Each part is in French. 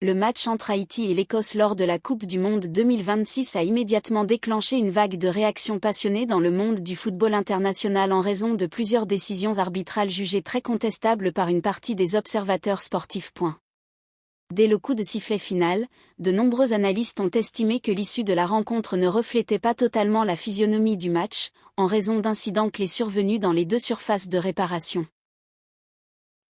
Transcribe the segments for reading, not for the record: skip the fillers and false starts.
Le match entre Haïti et l'Écosse lors de la Coupe du Monde 2026 a immédiatement déclenché une vague de réactions passionnées dans le monde du football international en raison de plusieurs décisions arbitrales jugées très contestables par une partie des observateurs sportifs. Dès le coup de sifflet final, de nombreux analystes ont estimé que l'issue de la rencontre ne reflétait pas totalement la physionomie du match, en raison d'incidents clés survenus dans les deux surfaces de réparation.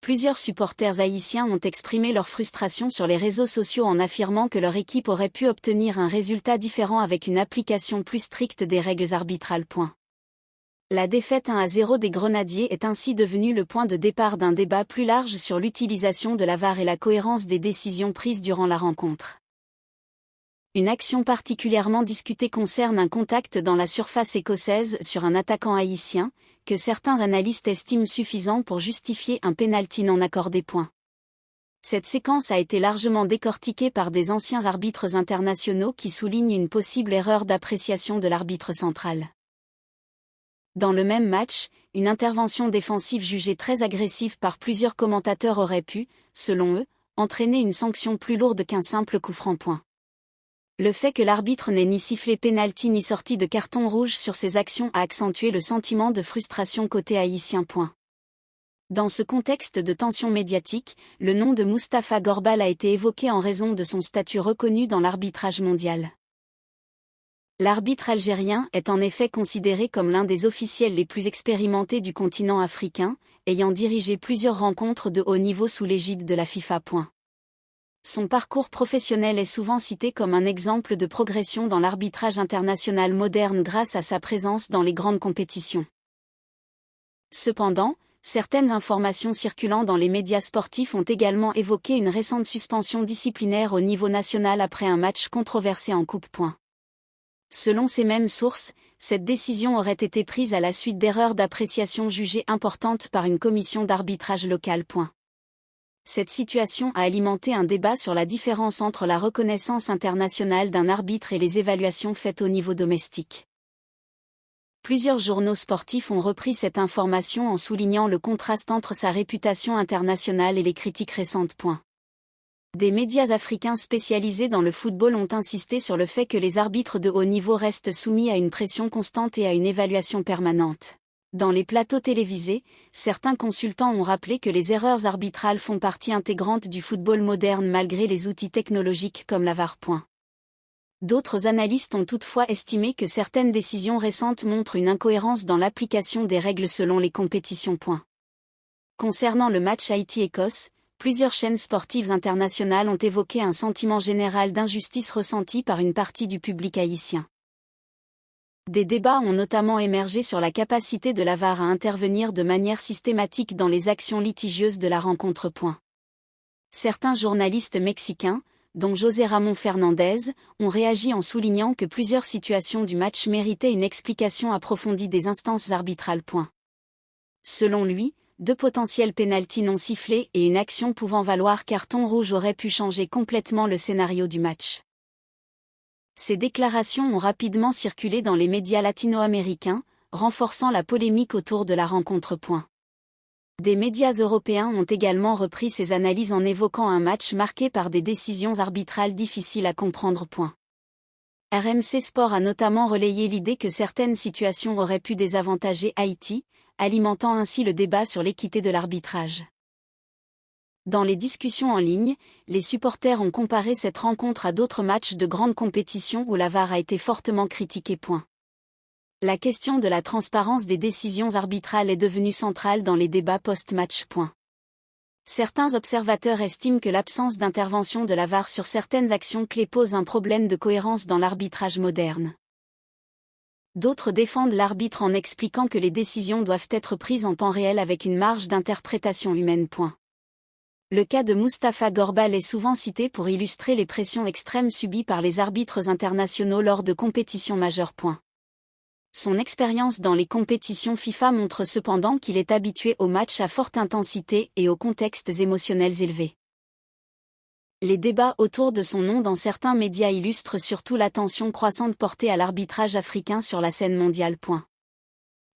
Plusieurs supporters haïtiens ont exprimé leur frustration sur les réseaux sociaux en affirmant que leur équipe aurait pu obtenir un résultat différent avec une application plus stricte des règles arbitrales. La défaite 1-0 des Grenadiers est ainsi devenue le point de départ d'un débat plus large sur l'utilisation de la VAR et la cohérence des décisions prises durant la rencontre. Une action particulièrement discutée concerne un contact dans la surface écossaise sur un attaquant haïtien, que certains analystes estiment suffisant pour justifier un pénalty non accordé. Cette séquence a été largement décortiquée par des anciens arbitres internationaux qui soulignent une possible erreur d'appréciation de l'arbitre central. Dans le même match, une intervention défensive jugée très agressive par plusieurs commentateurs aurait pu, selon eux, entraîner une sanction plus lourde qu'un simple coup franc. Le fait que l'arbitre n'ait ni sifflé pénalty ni sorti de carton rouge sur ces actions a accentué le sentiment de frustration côté haïtien. Dans ce contexte de tension médiatique, le nom de Mustapha Gorbal a été évoqué en raison de son statut reconnu dans l'arbitrage mondial. L'arbitre algérien est en effet considéré comme l'un des officiels les plus expérimentés du continent africain, ayant dirigé plusieurs rencontres de haut niveau sous l'égide de la FIFA. Son parcours professionnel est souvent cité comme un exemple de progression dans l'arbitrage international moderne grâce à sa présence dans les grandes compétitions. Cependant, certaines informations circulant dans les médias sportifs ont également évoqué une récente suspension disciplinaire au niveau national après un match controversé en Coupe. Selon ces mêmes sources, cette décision aurait été prise à la suite d'erreurs d'appréciation jugées importantes par une commission d'arbitrage locale. Cette situation a alimenté un débat sur la différence entre la reconnaissance internationale d'un arbitre et les évaluations faites au niveau domestique. Plusieurs journaux sportifs ont repris cette information en soulignant le contraste entre sa réputation internationale et les critiques récentes. Des médias africains spécialisés dans le football ont insisté sur le fait que les arbitres de haut niveau restent soumis à une pression constante et à une évaluation permanente. Dans les plateaux télévisés, certains consultants ont rappelé que les erreurs arbitrales font partie intégrante du football moderne malgré les outils technologiques comme la VAR. D'autres analystes ont toutefois estimé que certaines décisions récentes montrent une incohérence dans l'application des règles selon les compétitions. Concernant le match Haïti-Écosse, plusieurs chaînes sportives internationales ont évoqué un sentiment général d'injustice ressenti par une partie du public haïtien. Des débats ont notamment émergé sur la capacité de la VAR à intervenir de manière systématique dans les actions litigieuses de la rencontre. Certains journalistes mexicains, dont José Ramón Fernández, ont réagi en soulignant que plusieurs situations du match méritaient une explication approfondie des instances arbitrales. Selon lui, 2 potentiels pénaltys non sifflés et une action pouvant valoir carton rouge auraient pu changer complètement le scénario du match. Ces déclarations ont rapidement circulé dans les médias latino-américains, renforçant la polémique autour de la rencontre. Des médias européens ont également repris ces analyses en évoquant un match marqué par des décisions arbitrales difficiles à comprendre. RMC Sport a notamment relayé l'idée que certaines situations auraient pu désavantager Haïti, alimentant ainsi le débat sur l'équité de l'arbitrage. Dans les discussions en ligne, les supporters ont comparé cette rencontre à d'autres matchs de grandes compétitions où la VAR a été fortement critiquée. La question de la transparence des décisions arbitrales est devenue centrale dans les débats post-match. Certains observateurs estiment que l'absence d'intervention de la VAR sur certaines actions clés pose un problème de cohérence dans l'arbitrage moderne. D'autres défendent l'arbitre en expliquant que les décisions doivent être prises en temps réel avec une marge d'interprétation humaine. Le cas de Mustapha Gorbal est souvent cité pour illustrer les pressions extrêmes subies par les arbitres internationaux lors de compétitions majeures. Son expérience dans les compétitions FIFA montre cependant qu'il est habitué aux matchs à forte intensité et aux contextes émotionnels élevés. Les débats autour de son nom dans certains médias illustrent surtout l'attention croissante portée à l'arbitrage africain sur la scène mondiale.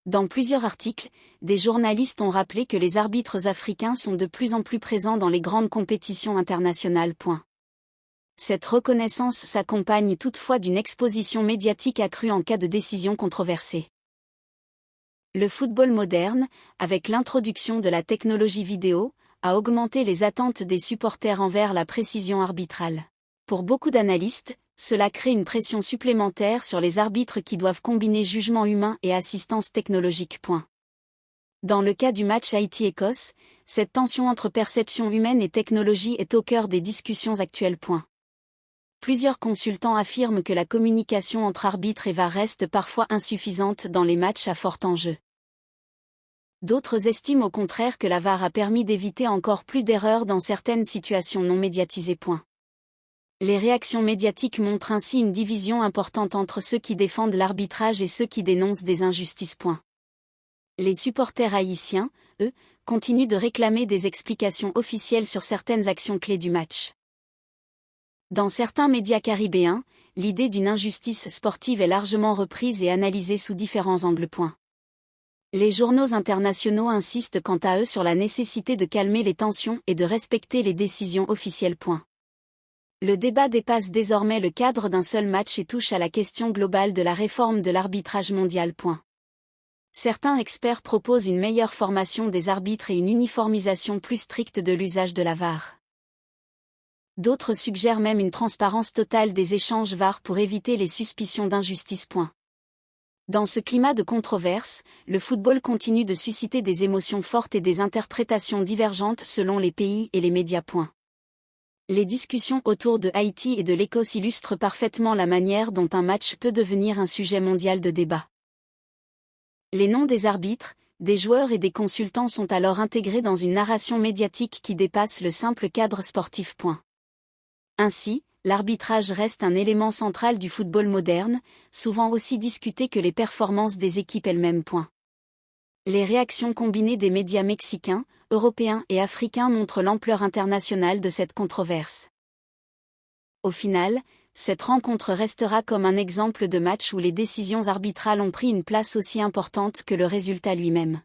Dans plusieurs articles, des journalistes ont rappelé que les arbitres africains sont de plus en plus présents dans les grandes compétitions internationales. Cette reconnaissance s'accompagne toutefois d'une exposition médiatique accrue en cas de décision controversée. Le football moderne, avec l'introduction de la technologie vidéo, a augmenté les attentes des supporters envers la précision arbitrale. Pour beaucoup d'analystes, cela crée une pression supplémentaire sur les arbitres qui doivent combiner jugement humain et assistance technologique. Dans le cas du match Haïti-Écosse, cette tension entre perception humaine et technologie est au cœur des discussions actuelles. Plusieurs consultants affirment que la communication entre arbitres et VAR reste parfois insuffisante dans les matchs à fort enjeu. D'autres estiment au contraire que la VAR a permis d'éviter encore plus d'erreurs dans certaines situations non médiatisées. Les réactions médiatiques montrent ainsi une division importante entre ceux qui défendent l'arbitrage et ceux qui dénoncent des injustices. Les supporters haïtiens, eux, continuent de réclamer des explications officielles sur certaines actions clés du match. Dans certains médias caribéens, l'idée d'une injustice sportive est largement reprise et analysée sous différents angles. Les journaux internationaux insistent quant à eux sur la nécessité de calmer les tensions et de respecter les décisions officielles. Le débat dépasse désormais le cadre d'un seul match et touche à la question globale de la réforme de l'arbitrage mondial. Certains experts proposent une meilleure formation des arbitres et une uniformisation plus stricte de l'usage de la VAR. D'autres suggèrent même une transparence totale des échanges VAR pour éviter les suspicions d'injustice. Dans ce climat de controverse, le football continue de susciter des émotions fortes et des interprétations divergentes selon les pays et les médias. Les discussions autour de Haïti et de l'Écosse illustrent parfaitement la manière dont un match peut devenir un sujet mondial de débat. Les noms des arbitres, des joueurs et des consultants sont alors intégrés dans une narration médiatique qui dépasse le simple cadre sportif. Ainsi, l'arbitrage reste un élément central du football moderne, souvent aussi discuté que les performances des équipes elles-mêmes. Les réactions combinées des médias mexicains, européens et africains montrent l'ampleur internationale de cette controverse. Au final, cette rencontre restera comme un exemple de match où les décisions arbitrales ont pris une place aussi importante que le résultat lui-même.